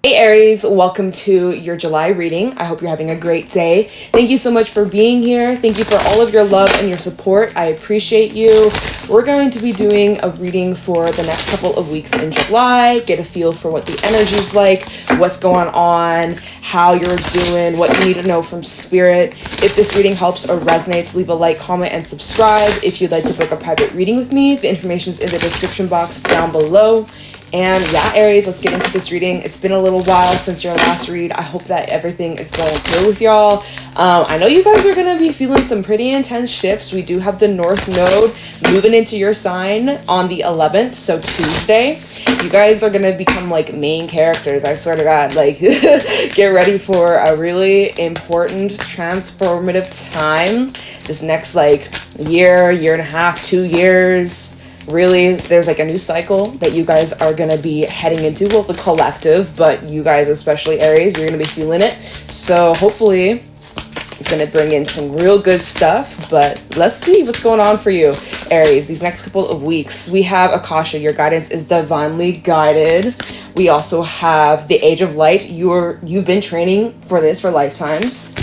Hey Aries, welcome to your July reading. I hope you're having a great day. Thank you so much for being here. Thank you for all of your love and your support. I appreciate you. We're going to be doing a reading for the next couple of weeks in July, get a feel for what the energy's like, what's going on, how you're doing, what you need to know from spirit. If this reading helps or resonates, leave a like, comment, and subscribe. If you'd like to book a private reading with me, the information is in the description box down below. And yeah, Aries, let's get into this reading. It's been a little while since your last read. I hope that everything is going good with y'all. I know you guys are going to be feeling some pretty intense shifts. We do have the North Node moving into your sign on the 11th, so Tuesday. You guys are going to become like main characters. I swear to God, like get ready for a really important transformative time. This next like year and a half, 2 years. Really, there's like a new cycle that you guys are going to be heading into, well, the collective, but you guys, especially Aries, you're going to be feeling it. So hopefully it's going to bring in some real good stuff, but let's see what's going on for you, Aries, these next couple of weeks. We have Akasha, your guidance is divinely guided. We also have the Age of Light. You've been training for this for lifetimes.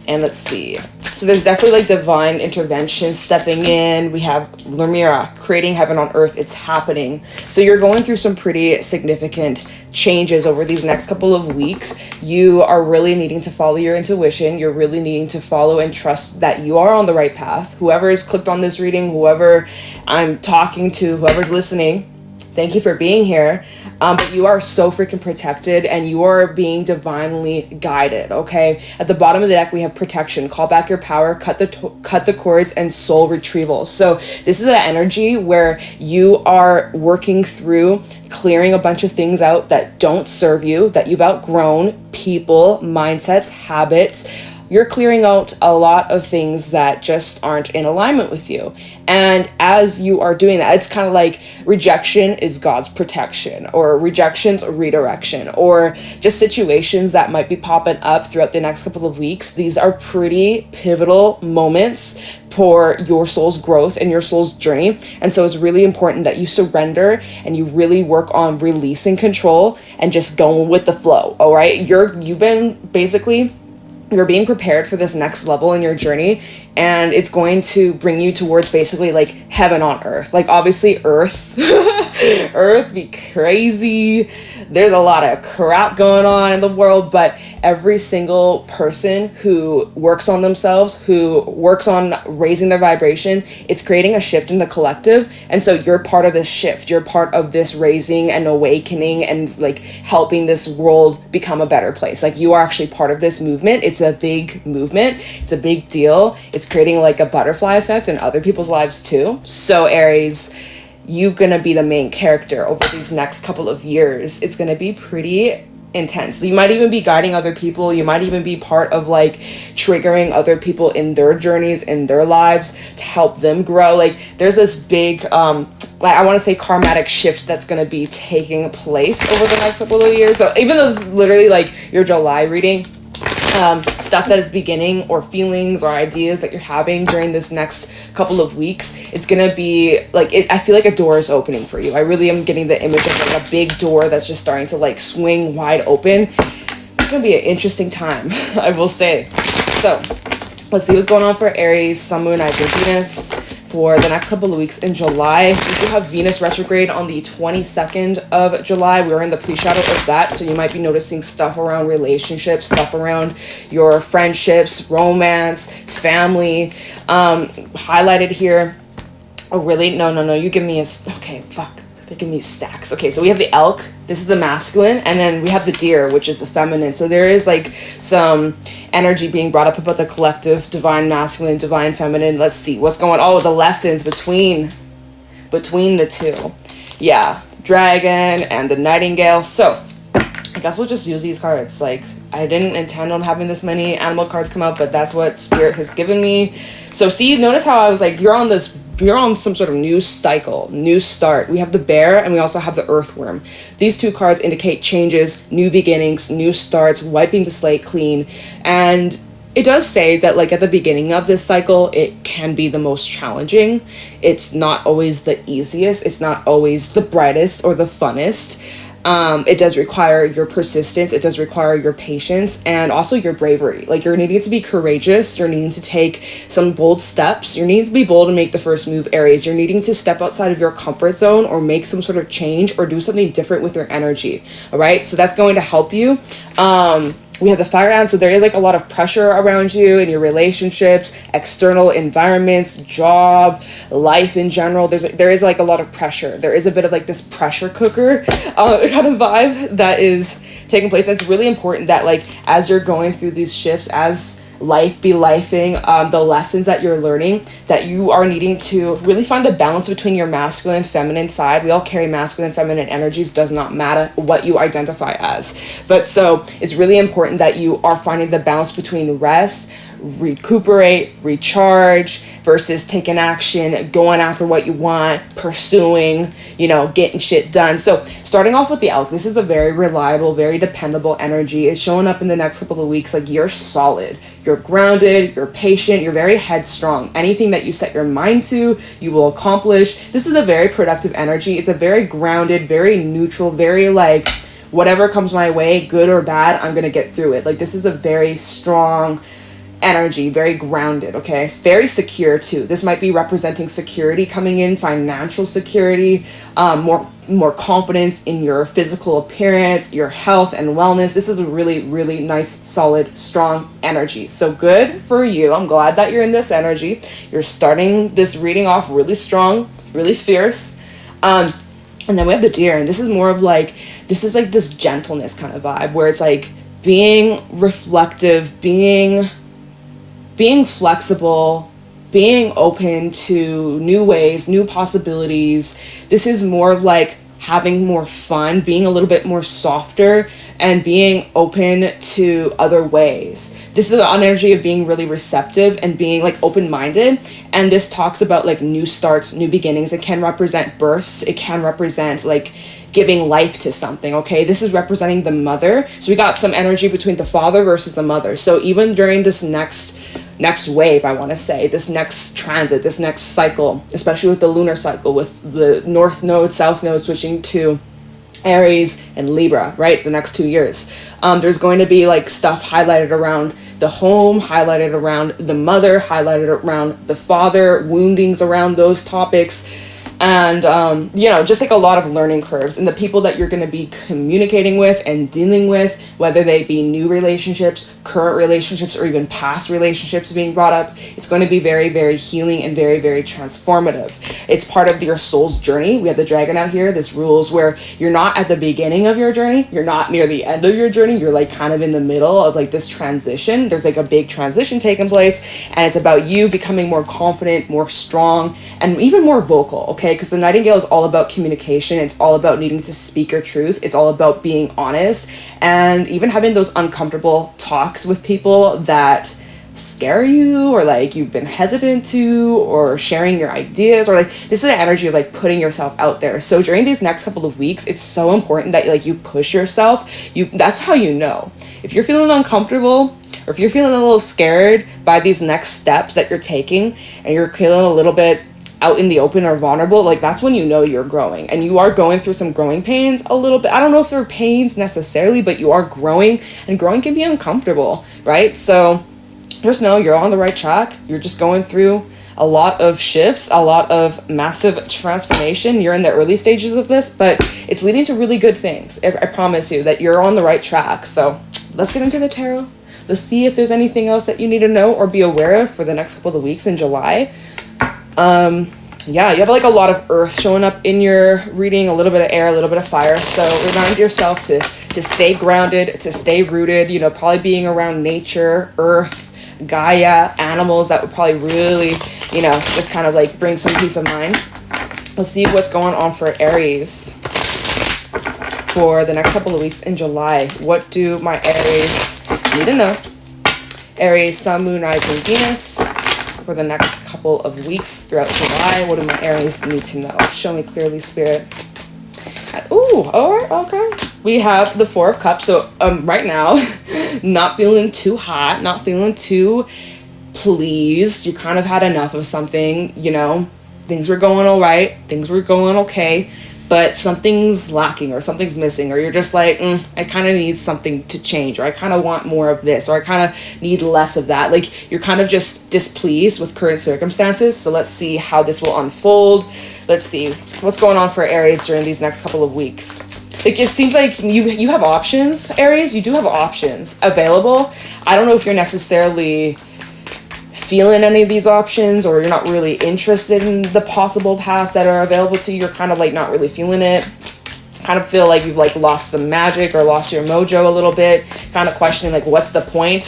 And let's see. So there's definitely like divine intervention stepping in. We have Lunaea, creating heaven on earth. It's happening. So you're going through some pretty significant changes over these next couple of weeks. You are really needing to follow your intuition. You're really needing to follow and trust that you are on the right path. Whoever has clicked on this reading, whoever I'm talking to, whoever's listening, thank you for being here. But you are so freaking protected and you are being divinely guided, okay? At the bottom of the deck, we have protection. Call back your power, cut the cords, and soul retrieval. So this is an energy where you are working through clearing a bunch of things out that don't serve you, that you've outgrown, people, mindsets, habits. You're clearing out a lot of things that just aren't in alignment with you. And as you are doing that, it's kind of like rejection is God's protection, or rejection's a redirection, or just situations that might be popping up throughout the next couple of weeks. These are pretty pivotal moments for your soul's growth and your soul's journey. And so it's really important that you surrender and you really work on releasing control and just going with the flow. All right. You're being prepared for this next level in your journey, and it's going to bring you towards basically like heaven on earth. Like obviously earth be crazy. There's a lot of crap going on in the world, but every single person who works on themselves, who works on raising their vibration, it's creating a shift in the collective. And so you're part of this shift. You're part of this raising and awakening and like helping this world become a better place. Like you are actually part of this movement. It's a big movement. It's a big deal. It's creating like a butterfly effect in other people's lives too. So Aries, you're gonna be the main character over these next couple of years. It's gonna be pretty intense. You might even be guiding other people. You might even be part of like triggering other people in their journeys, in their lives, to help them grow. Like there's this big I want to say karmatic shift that's going to be taking place over the next couple of years. So even though this is literally like your July reading, stuff that is beginning, or feelings or ideas that you're having during this next couple of weeks, it's gonna be like I feel like a door is opening for you. I really am getting the image of like a big door that's just starting to like swing wide open. It's gonna be an interesting time, I will say. So let's see what's going on for Aries, Sun, Moon, Rising, Venus for the next couple of weeks in July. We do have Venus retrograde on the 22nd of July. We're in the pre-shadow of that, so you might be noticing stuff around relationships, stuff around your friendships, romance, family. Highlighted here. Oh, really? No. You give me okay, fuck. They give me stacks. Okay, so we have the elk. This is the masculine, and then we have the deer, which is the feminine. So there is like some energy being brought up about the collective, divine masculine, divine feminine. Let's see what's going on. Oh, the lessons between the two. Yeah, dragon and the nightingale. So I guess we'll just use these cards. Like I didn't intend on having this many animal cards come out, but that's what spirit has given me. So see, notice how I was like, you're on some sort of new cycle, new start. We have the bear and we also have the earthworm. These two cards indicate changes, new beginnings, new starts, wiping the slate clean. And it does say that like at the beginning of this cycle, it can be the most challenging. It's not always the easiest. It's not always the brightest or the funnest. It does require your persistence. It does require your patience and also your bravery. Like, you're needing to be courageous. You're needing to take some bold steps. You're needing to be bold and make the first move, Aries. You're needing to step outside of your comfort zone or make some sort of change or do something different with your energy. All right. So that's going to help you. We have the fire hand, so there is like a lot of pressure around you in your relationships, external environments, job, life in general. There is like a lot of pressure. There is a bit of like this pressure cooker kind of vibe that is taking place. And it's really important that, like, as you're going through these shifts, as life be lifing, the lessons that you're learning, that you are needing to really find the balance between your masculine and feminine side. We all carry masculine and feminine energies, does not matter what you identify as. But so it's really important that you are finding the balance between rest, recuperate, recharge, versus taking action, going after what you want, pursuing, getting shit done. So starting off with the Elk, this is a very reliable, very dependable energy. It's showing up in the next couple of weeks. Like, you're solid, you're grounded, you're patient, you're very headstrong. Anything that you set your mind to, you will accomplish. This is a very productive energy. It's a very grounded, very neutral, very like, whatever comes my way, good or bad, I'm gonna get through it. Like, this is a very strong energy, very grounded. Okay, it's very secure too. This might be representing security coming in, financial security, more confidence in your physical appearance, your health and wellness. This is a really, really nice, solid, strong energy. So good for you. I'm glad that you're in this energy. You're starting this reading off really strong, really fierce. And then we have the Deer, and this is more of like, this is like this gentleness kind of vibe where it's like being reflective, being flexible, being open to new ways, new possibilities. This is more of like having more fun, being a little bit more softer, and being open to other ways. This is an energy of being really receptive and being like open-minded. And this talks about like new starts, new beginnings. It can represent births. It can represent like giving life to something. Okay, this is representing the mother. So we got some energy between the father versus the mother. So even during this next wave, I want to say, this next transit, this next cycle, especially with the lunar cycle, with the north node, south node switching to Aries and Libra, right? The next 2 years. There's going to be like stuff highlighted around the home, highlighted around the mother, highlighted around the father, woundings around those topics. And, just like a lot of learning curves, and the people that you're going to be communicating with and dealing with, whether they be new relationships, current relationships, or even past relationships being brought up, it's going to be very, very healing and very, very transformative. It's part of your soul's journey. We have the dragon out here. This rules where you're not at the beginning of your journey. You're not near the end of your journey. You're like kind of in the middle of like this transition. There's like a big transition taking place, and it's about you becoming more confident, more strong, and even more vocal. Okay. Because the Nightingale is all about communication. It's all about needing to speak your truth. It's all about being honest, and even having those uncomfortable talks with people that scare you, or like you've been hesitant to, or sharing your ideas, or like this is an energy of like putting yourself out there. So during these next couple of weeks, it's so important that like you push yourself. That's how you know if you're feeling uncomfortable, or if you're feeling a little scared by these next steps that you're taking, and you're feeling a little bit out in the open or vulnerable, like that's when you know you're growing, and you are going through some growing pains a little bit. I don't know if they're pains necessarily, but you are growing, and growing can be uncomfortable, right? So just know you're on the right track. You're just going through a lot of shifts, a lot of massive transformation. You're in the early stages of this, but it's leading to really good things. I promise you that you're on the right track. So let's get into the tarot. Let's see if there's anything else that you need to know or be aware of for the next couple of weeks in July. You have like a lot of earth showing up in your reading, a little bit of air, a little bit of fire. So remind yourself to stay grounded, to stay rooted, probably being around nature, earth, Gaia, animals. That would probably really, just kind of like bring some peace of mind. Let's see what's going on for Aries for the next couple of weeks in July. What do my Aries need to know? Aries, Sun, Moon, Rising, Venus. For the next couple of weeks throughout July, what do my Aries need to know? Show me clearly, Spirit. Ooh, all right, okay. We have the Four of Cups. So right now, not feeling too hot, not feeling too pleased. You kind of had enough of something, Things were going all right. Things were going okay. but something's lacking or something's missing, or you're just like, I kind of need something to change, or I kind of want more of this, or I kind of need less of that. Like, you're kind of just displeased with current circumstances. So let's see how this will unfold. Let's see what's going on for Aries during these next couple of weeks. Like, it seems like you have options, Aries. You do have options available. I don't know if you're necessarily feeling any of these options, or you're not really interested in the possible paths that are available to you. You're kind of like not really feeling it. Kind of feel like you've like lost some magic or lost your mojo a little bit. Kind of questioning like, what's the point?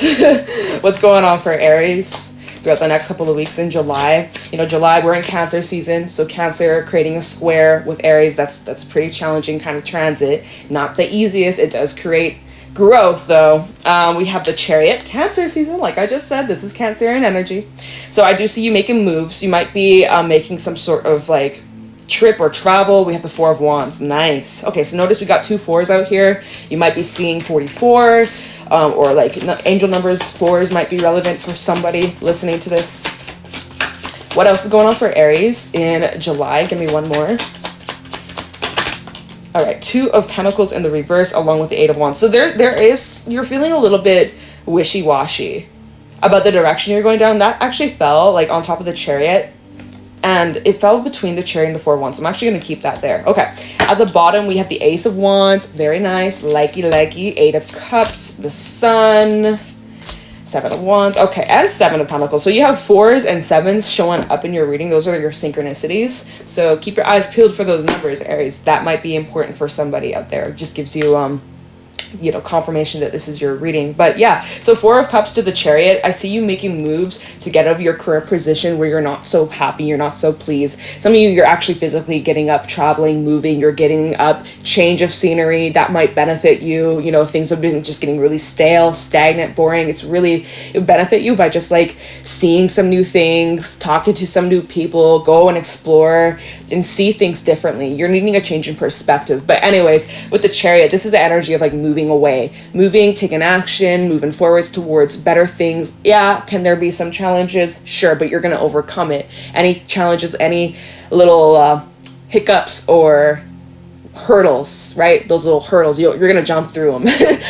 What's going on for Aries throughout the next couple of weeks in July? You know, July, we're in Cancer season, so Cancer creating a square with Aries, that's pretty challenging kind of transit. Not the easiest. It does create growth, though. We have the Chariot, Cancer season, like I just said. This is Cancerian energy. So I do see you making moves. You might be making some sort of like trip or travel. We have the Four of Wands. Nice. Okay, so notice we got 2 4s out here. You might be seeing 44, or like angel numbers 4s might be relevant for somebody listening to this. What else is going on for Aries in July? Give me one more. All right, 2 of Pentacles in the reverse along with the 8 of Wands. So there is, you're feeling a little bit wishy-washy about the direction you're going down. That actually fell like on top of the Chariot, and it fell between the Chariot and the 4 of Wands. So I'm actually going to keep that there. Okay, at the bottom we have the Ace of Wands. Very nice. Likey. 8 of Cups, the Sun, 7 of Wands. Okay, and 7 of Pentacles. So you have 4s and 7s showing up in your reading. Those are your synchronicities. So keep your eyes peeled for those numbers, Aries. That might be important for somebody out there. It just gives you you know, confirmation that this is your reading. But yeah, so 4 of Cups to the Chariot. I see you making moves to get out of your current position where you're not so happy, you're not so pleased. Some of you, you're actually physically getting up, traveling, moving, you're getting up, change of scenery. That might benefit you. You know, if things have been just getting really stale, stagnant, boring, it would benefit you by just like seeing some new things, talking to some new people, go and explore and see things differently. You're needing a change in perspective. But anyways, with the Chariot, this is the energy of like moving away, taking action, moving forwards towards better things. Yeah, can there be some challenges? Sure, but you're going to overcome it. Any challenges, any little hiccups or hurdles, right? Those little hurdles, you're going to jump through them.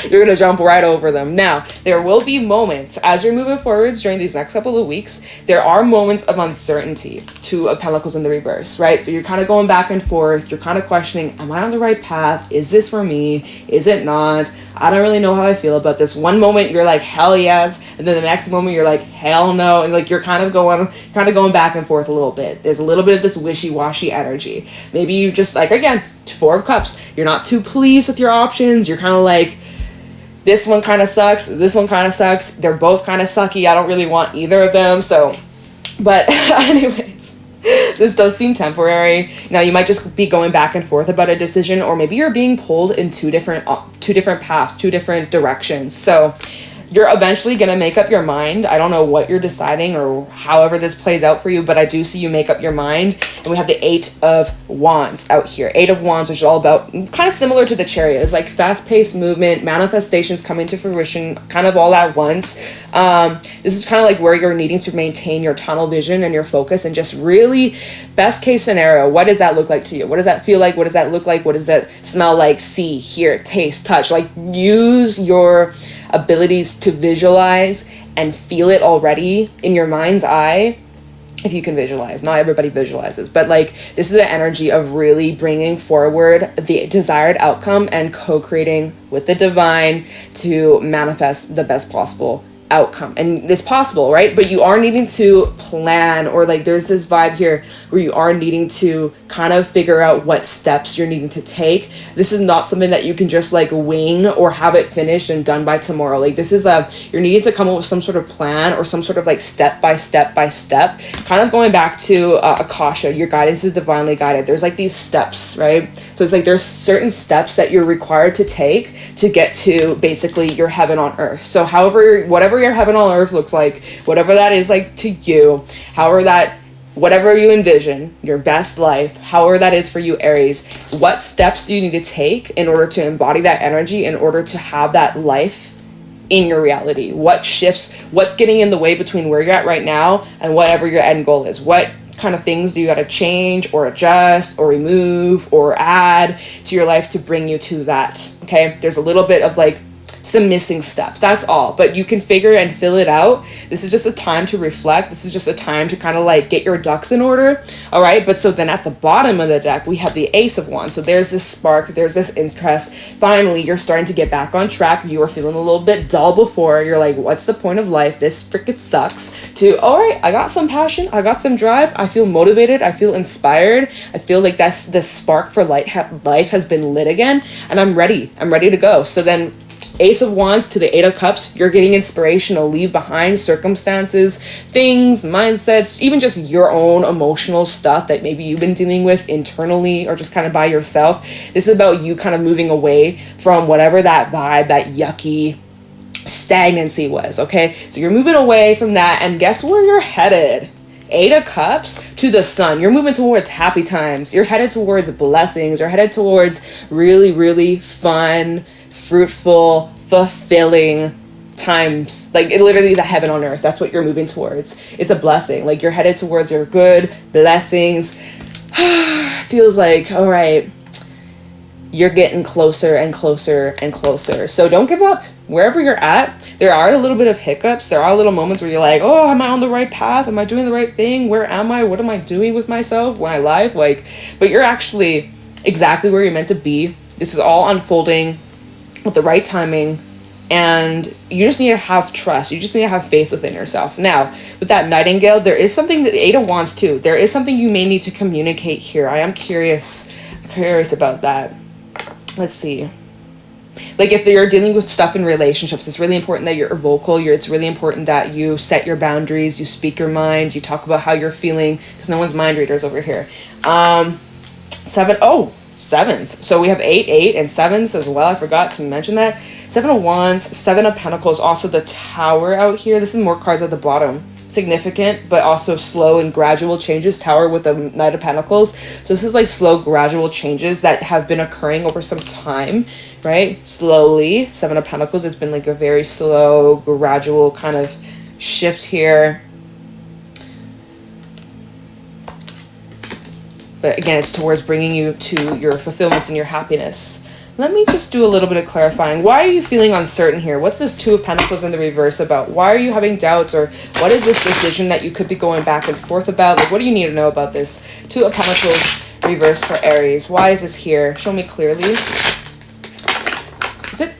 You're going to jump right over them. Now, there will be moments as you're moving forwards during these next couple of weeks. There are moments of uncertainty. 2 of Pentacles in the reverse, right? So you're kind of going back and forth. You're kind of questioning, am I on the right path? Is this for me? Is it not? I don't really know how I feel about this. One moment you're like, hell yes. And then the next moment you're like, hell no. And like, you're kind of going back and forth a little bit. There's a little bit of this wishy-washy energy. Maybe you just like, again, 4 of Cups. You're not too pleased with your options. You're kind of like, this one kind of sucks. This one kind of sucks. They're both kind of sucky. I don't really want either of them. So, but anyways, this does seem temporary. Now you might just be going back and forth about a decision, or maybe you're being pulled in two different paths, 2 different directions. So you're eventually going to make up your mind. I don't know what you're deciding or however this plays out for you, but I do see you make up your mind. And we have the 8 of Wands out here. 8 of Wands, which is all about, kind of similar to the Chariot. It's like fast-paced movement, manifestations coming to fruition, kind of all at once. This is kind of like where you're needing to maintain your tunnel vision and your focus, and just really, best case scenario, what does that look like to you? What does that feel like? What does that look like? What does that smell like? See, hear, taste, touch. Like, use your abilities to visualize and feel it already in your mind's eye, if you can visualize. Not everybody visualizes, but like, this is the energy of really bringing forward the desired outcome and co-creating with the divine to manifest the best possible outcome. And it's possible, right? But you are needing to plan, or like there's this vibe here where you are needing to kind of figure out what steps you're needing to take. This is not something that you can just like wing or have it finished and done by tomorrow. Like, this is you're needing to come up with some sort of plan or some sort of like step by step, kind of going back to Akasha. Your guidance is divinely guided. There's like these steps, right? So it's like there's certain steps that you're required to take to get to basically your heaven on earth. So whatever your heaven on earth looks like, whatever that is like to you, whatever you envision, your best life, however that is for you, Aries, what steps do you need to take in order to embody that energy, in order to have that life in your reality? What shifts, what's getting in the way between where you're at right now and whatever your end goal is? What kind of things do you got to change or adjust or remove or add to your life to bring you to that? Okay, there's a little bit of like some missing steps, that's all, but you can figure and fill it out. This is just a time to reflect. This is just a time to kind of like get your ducks in order. All right, but so then at the bottom of the deck we have the Ace of Wands. So there's this spark, there's this interest. Finally you're starting to get back on track. You were feeling a little bit dull before. You're like, what's the point of life, this freaking sucks, to all right, I got some passion, I got some drive, I feel motivated, I feel inspired, I feel like that's the spark for life has been lit again, and I'm ready to go. So then Ace of Wands to the Eight of Cups, you're getting inspiration to leave behind circumstances, things, mindsets, even just your own emotional stuff that maybe you've been dealing with internally or just kind of by yourself. This is about you kind of moving away from whatever that vibe, that yucky stagnancy was, okay? So you're moving away from that, and guess where you're headed? Eight of Cups to the Sun. You're moving towards happy times. You're headed towards blessings. You're headed towards really, really fun, fruitful, fulfilling times, like literally the heaven on earth. That's what you're moving towards. It's a blessing. Like you're headed towards your good blessings. Feels like, all right, you're getting closer and closer and closer. So don't give up wherever you're at. There are a little bit of hiccups. There are little moments where you're like, oh, am I on the right path? Am I doing the right thing? Where am I? What am I doing with myself, my life? Like, but you're actually exactly where you're meant to be. This is all unfolding with the right timing, and you just need to have trust. You just need to have faith within yourself. Now, with that Nightingale, there is something that Eight of Wands too. There is something you may need to communicate here. I am curious about that. Let's see. Like if you're dealing with stuff in relationships, it's really important that you're vocal. It's really important that you set your boundaries, you speak your mind, you talk about how you're feeling, because no one's mind readers over here. Sevens. So we have 8 and 7s as well. I forgot to mention that. 7 of Wands, 7 of Pentacles, also the Tower out here. This is more cards at the bottom. Significant, but also slow and gradual changes. Tower with the Knight of Pentacles. So this is like slow, gradual changes that have been occurring over some time, right? Slowly. 7 of Pentacles, it's been like a very slow, gradual kind of shift here. But again, it's towards bringing you to your fulfillments and your happiness. Let me just do a little bit of clarifying. Why are you feeling uncertain here? What's this Two of Pentacles in the reverse about? Why are you having doubts, or what is this decision that you could be going back and forth about? Like, what do you need to know about this? Two of Pentacles reverse for Aries. Why is this here? Show me clearly. Is it?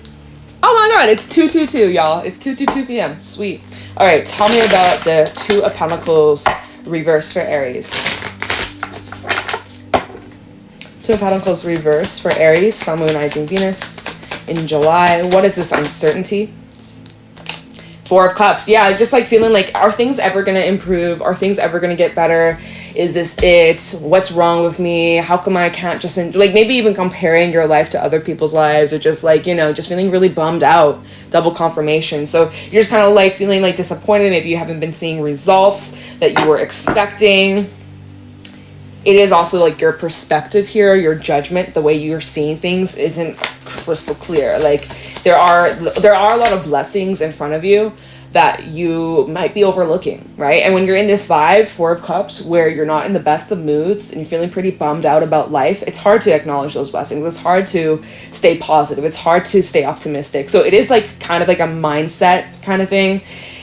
Oh my God, it's 2:22, y'all. It's 2:22 p.m. Sweet. All right, tell me about the Two of Pentacles reverse for Aries. Two of Pentacles reverse for Aries, Sun, Moon, Rising, Venus in July. What is this uncertainty? Four of Cups. Yeah, just like feeling like, are things ever going to improve? Are things ever going to get better? Is this it? What's wrong with me? How come I can't just, like maybe even comparing your life to other people's lives, or just like, you know, just feeling really bummed out. Double confirmation. So you're just kind of like feeling like disappointed. Maybe you haven't been seeing results that you were expecting. It is also like your perspective here, your judgment, the way you're seeing things isn't crystal clear. Like there are a lot of blessings in front of you that you might be overlooking, right? And when you're in this vibe, Four of Cups, where you're not in the best of moods and you're feeling pretty bummed out about life, it's hard to acknowledge those blessings. It's hard to stay positive. It's hard to stay optimistic. So it is like kind of like a mindset kind of thing.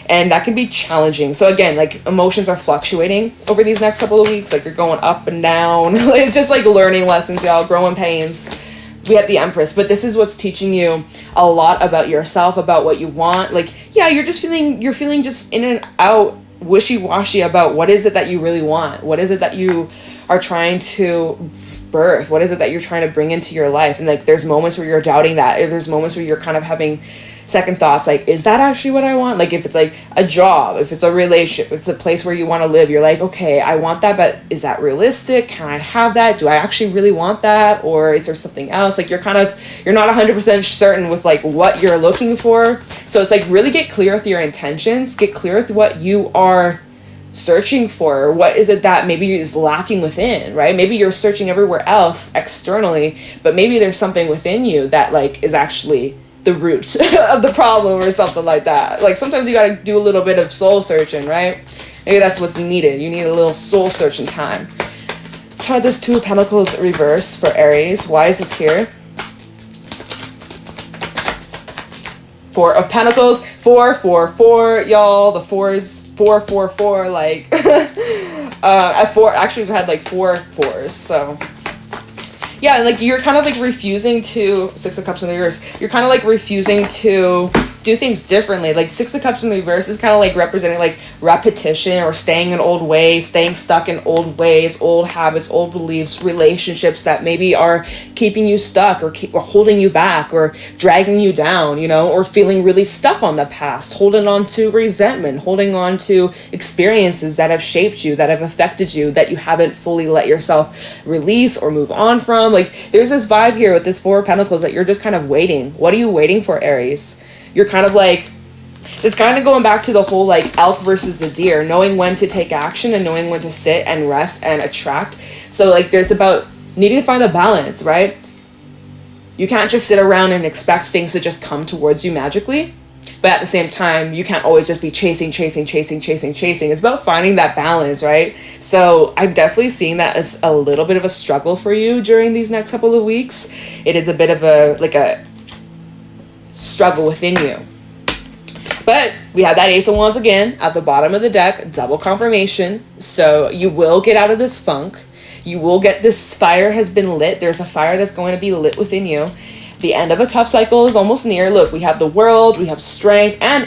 And that can be challenging. So again, like emotions are fluctuating over these next couple of weeks. Like you're going up and down. It's just like learning lessons, y'all, growing pains. We have the Empress, but this is what's teaching you a lot about yourself, about what you want. Like, yeah, you're feeling just in and out, wishy-washy about what is it that you really want? What is it that you are trying to birth? What is it that you're trying to bring into your life? And like, there's moments where you're doubting that. Or there's moments where you're kind of having second thoughts, like, is that actually what I want? Like if it's like a job, if it's a relationship, it's a place where you want to live, you're like, okay, I want that, but is that realistic? Can I have that? Do I actually really want that? Or is there something else? Like you're not 100% certain with like what you're looking for. So it's like really get clear with your intentions, get clear with what you are searching for. What is it that maybe is lacking within, right? Maybe you're searching everywhere else externally, but maybe there's something within you that like is actually the root of the problem or something like that. Like sometimes you got to do a little bit of soul searching, right? Maybe that's what's needed. You need a little soul searching time. Try this Two of Pentacles reverse for Aries. Why is this here? Four of Pentacles, 4, 4, 4, y'all. The 4s, 4, 4, 4, like, at 4, actually we've had like 4 4s, so. Yeah, and like you're kind of like refusing to, 6 of Cups in the reverse, you're kind of like refusing to do things differently. Like 6 of Cups in the reverse is kind of like representing like repetition or staying in old ways, staying stuck in old ways, old habits, old beliefs, relationships that maybe are keeping you stuck or holding you back or dragging you down, you know, or feeling really stuck on the past, holding on to resentment, holding on to experiences that have shaped you, that have affected you, that you haven't fully let yourself release or move on from. Like there's this vibe here with this 4 of Pentacles that you're just kind of waiting. What are you waiting for, Aries? You're kind of like, it's kind of going back to the whole like elk versus the deer, knowing when to take action and knowing when to sit and rest and attract. So like there's about needing to find a balance, right? You can't just sit around and expect things to just come towards you magically. But at the same time, you can't always just be chasing. It's about finding that balance, right? So I'm definitely seeing that as a little bit of a struggle for you during these next couple of weeks. It is a bit of a struggle within you. But we have that Ace of Wands again at the bottom of the deck, double confirmation. So you will get out of this funk. You will get, this fire has been lit. There's a fire that's going to be lit within you. The end of a tough cycle is almost near. Look, we have the World, we have Strength, and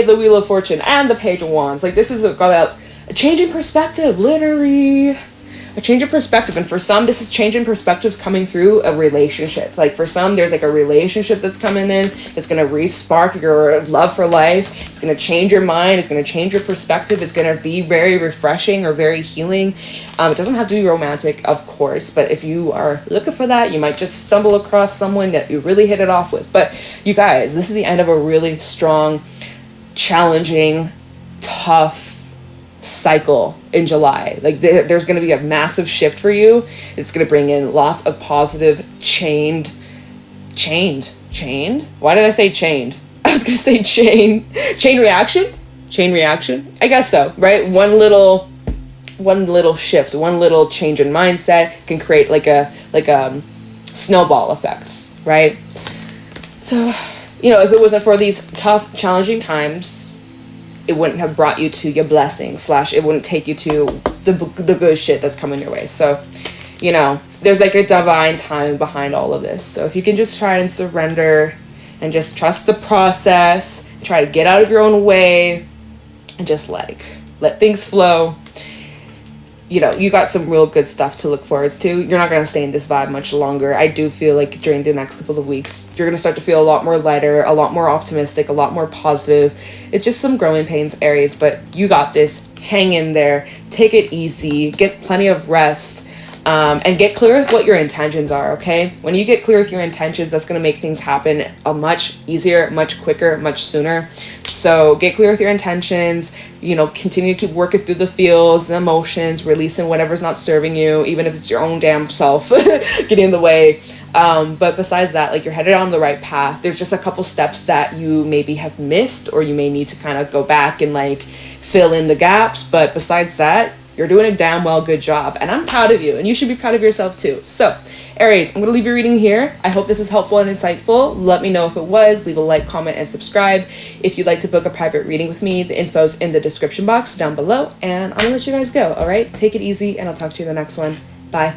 the Wheel of Fortune, and the Page of Wands. Like this is about a change in perspective, literally. A change of perspective. And for some, this is change in perspectives coming through a relationship. Like for some, there's like a relationship that's coming in. It's going to re-spark your love for life. It's going to change your mind. It's going to change your perspective. It's going to be very refreshing or very healing. It doesn't have to be romantic, of course. But if you are looking for that, you might just stumble across someone that you really hit it off with. But you guys, this is the end of a really strong, challenging, tough cycle in July. Like there's going to be a massive shift for you. It's going to bring in lots of positive chained. Why did I say chained? I was going to say chain reaction. I guess so, right? One little shift, one little change in mindset can create like a snowball effects, right? So, you know, if it wasn't for these tough, challenging times, it wouldn't have brought you to your blessing / it wouldn't take you to the good shit that's coming your way. So, you know, there's like a divine time behind all of this. So if you can just try and surrender and just trust the process, try to get out of your own way and just like let things flow. You know, you got some real good stuff to look forward to. You're not going to stay in this vibe much longer. I do feel like during the next couple of weeks, you're going to start to feel a lot more lighter, a lot more optimistic, a lot more positive. It's just some growing pains, Aries, but you got this. Hang in there. Take it easy. Get plenty of rest. And get clear with what your intentions are, okay? When you get clear with your intentions, that's going to make things happen much easier, much quicker, much sooner. So get clear with your intentions, you know, continue to keep working through the feels, the emotions, releasing whatever's not serving you, even if it's your own damn self getting in the way. But besides that, like you're headed on the right path. There's just a couple steps that you maybe have missed, or you may need to kind of go back and like fill in the gaps. But besides that, you're doing a damn well good job, and I'm proud of you, and you should be proud of yourself too. So, Aries, I'm going to leave your reading here. I hope this is helpful and insightful. Let me know if it was. Leave a like, comment, and subscribe. If you'd like to book a private reading with me, the info's in the description box down below, and I'm going to let you guys go, all right? Take it easy, and I'll talk to you in the next one. Bye.